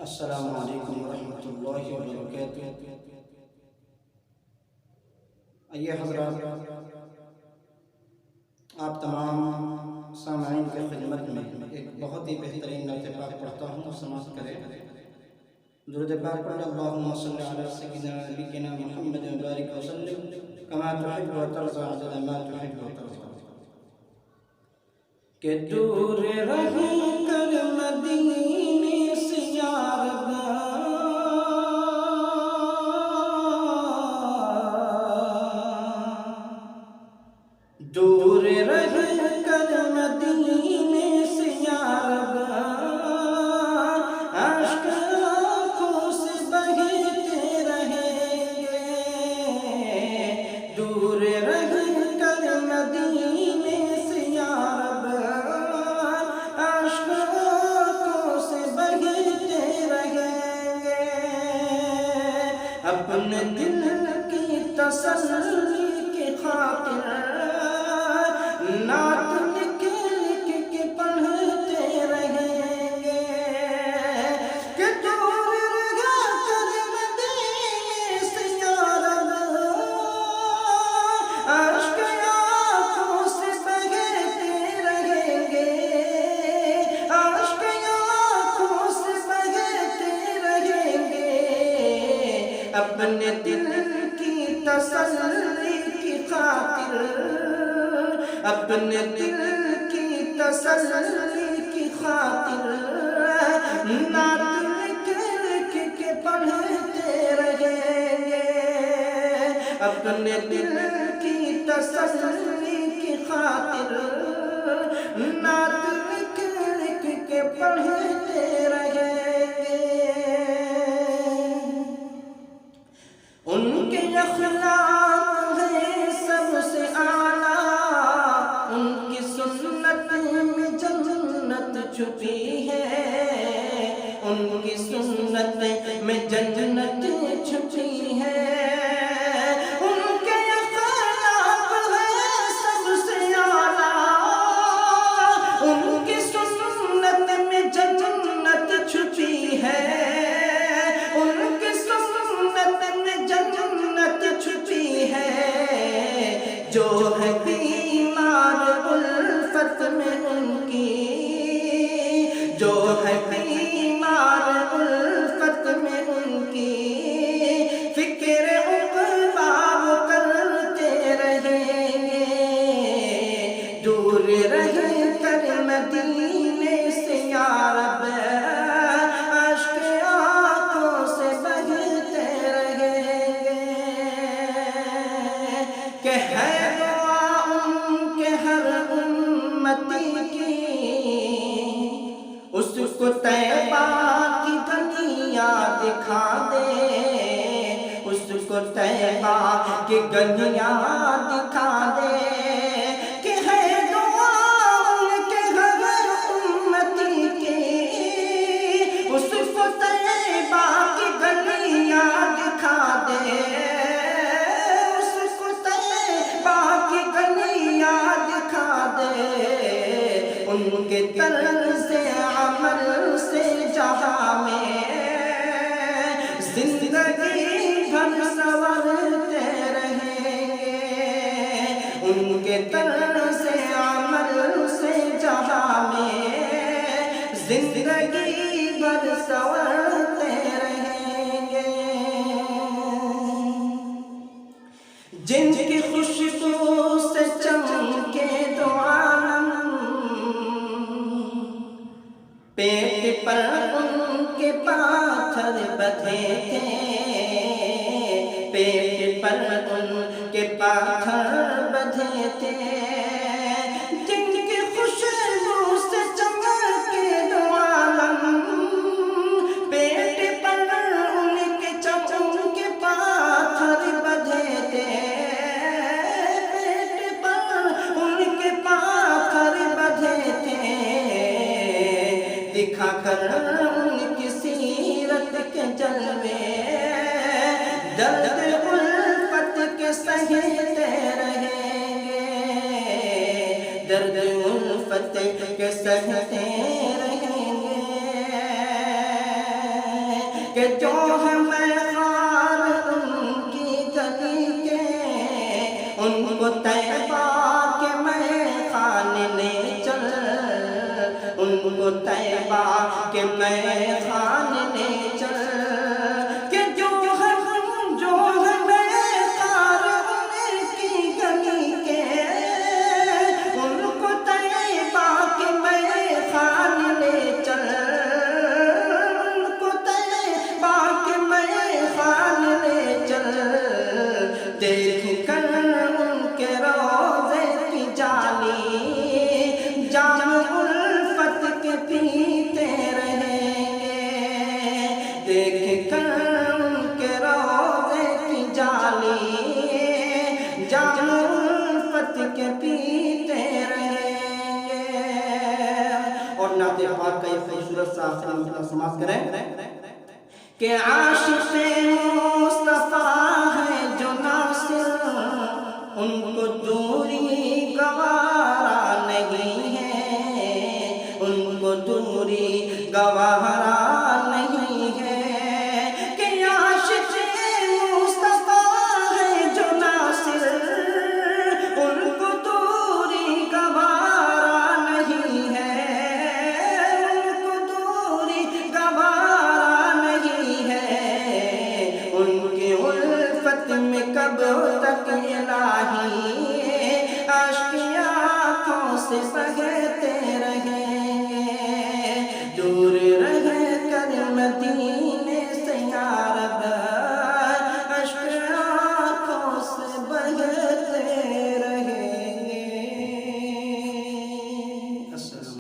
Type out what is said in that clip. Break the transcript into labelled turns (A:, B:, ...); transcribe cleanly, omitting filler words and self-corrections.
A: السلام علیکم ورحمۃ اللہ وبرکاتہ۔ آئیے حضرات، آپ تمام سامعین کی خدمت میں ایک بہت ہی بہترین نعت پاک پڑھتا ہوں، سماعت کریں۔ درود پاک پڑھ، اللہم صلی علی سیدنا نبینا محمد وبارک وسلم کما تحب و ترضى عدد ما تحب و ترضى۔ کہ دور رہ کر مدینے سے یا رب، دور رہ کر مدینے سے یا رب، اشک آنکھوں سے بہتے رہیں گے۔ دور رہ کر مدینے سے یا رب، اشک آنکھوں سے بہتے رہیں گے۔ اپنے دل کی تسلی کی خاطر نعت لکھ لکھ کے پڑھتے رہیں گے۔ کہ دور رہ کر مدینے سے یا رب، اشک آنکھوں سے بہتے رہیں گے، اشک آنکھوں سے بہتے رہیں گے۔ اپنے دل کی تسلی کی خاطر، اپنے دل کی تسلی کی خاطر نعت لکھ لکھ کے پڑھتے رہیں گے۔ اپنے دل کی تسلی کی خاطر نعت لکھ لکھ کے پڑھتے رہیں گے۔ ان کے اخلاق ہیں سب سے اعلیٰ، ان کی سنت میں جنت چھپی ہے، ان کی سنت میں جنت چھپی ہے۔ ان کے اخلاق ہیں سب سے اعلیٰ، ان کی سنت میں جنت چھپی ہے، ان کی سنت میں جنت چھپی ہے۔ جو ہے بیمار الفت میں ان کی، جو ہے بیمار الفت میں ان کی، فکر عقبیٰ وہ کرتے رہیں گے۔ دور رہ کر مدینے سے یا رب، اشک آنکھوں سے بہتے رہیں گے۔ کہ ہے دعا ان کے ہر امتی کی، اس کو طیبہ کی گلیاں دکھا دے، اس کو طیبہ کی گلیاں دکھا دے۔ کہ ہے دعا ان کے ہر امتی کی، اس کو طیبہ کی گلیاں دکھا دے، اس کو طیبہ کی گلیاں دکھا دے۔ ان کے طرز عمل سے جہاں میں زندگی بھر سنورتے رہیں گے۔ ان کے طرز عمل سے جہاں میں زندگی بھر سنورتے رہیں گے۔ جن کی خوشبو سے چمکے دو عالم، پیٹ پر ان کے پاتھر بدھے تھے، پیٹ پر ان کے پاتھر بدھے تھے۔ جن کی خوشبو سے چمکے دو عالم، پیٹ پر ان کے پاتھر بدھے تھے، پیٹ پر ان کے پاتھر بدھے تھے۔ دکھا کر ان کی سیرت کے جلوے، درد الفت کے سہتے رہیں گے، درد الفت کے سہتے رہیں گے۔ جو ہے میخوار ان کی گلی کے، ان کو طیبہ کے میخانے لے چل، ان کو طیبہ کے میخانے لے چل، کہ جو ہے میخوار ان کی گلی کے، ان کو طیبہ کے میخانے لے چل، ان کو طیبہ کے میخانے لے چل، دیکھ کر ان کے روضے کی جالی جام الفت کے پیتے رہیں گے، دیکھ کر ان کے روضے کی جالی جام الفت کے پیتے رہیں گے۔ اور نعت پاک کا یہ خوبصورت سا آخری مطلب سماعت کریں کہ عاشق مصطفیٰ ہے جو ناصر، ان کو دوری گوارا نہیں ہے، ان کو دوری گوارا نہیں ہے، کہ عاشق مصطفیٰ ہے جو ناصر، ان کو دوری گوارا نہیں ہے، ان کو دوری گوارا نہیں ہے، ان کی الفت میں کب تک الہی اشک آنکھوں سے بہے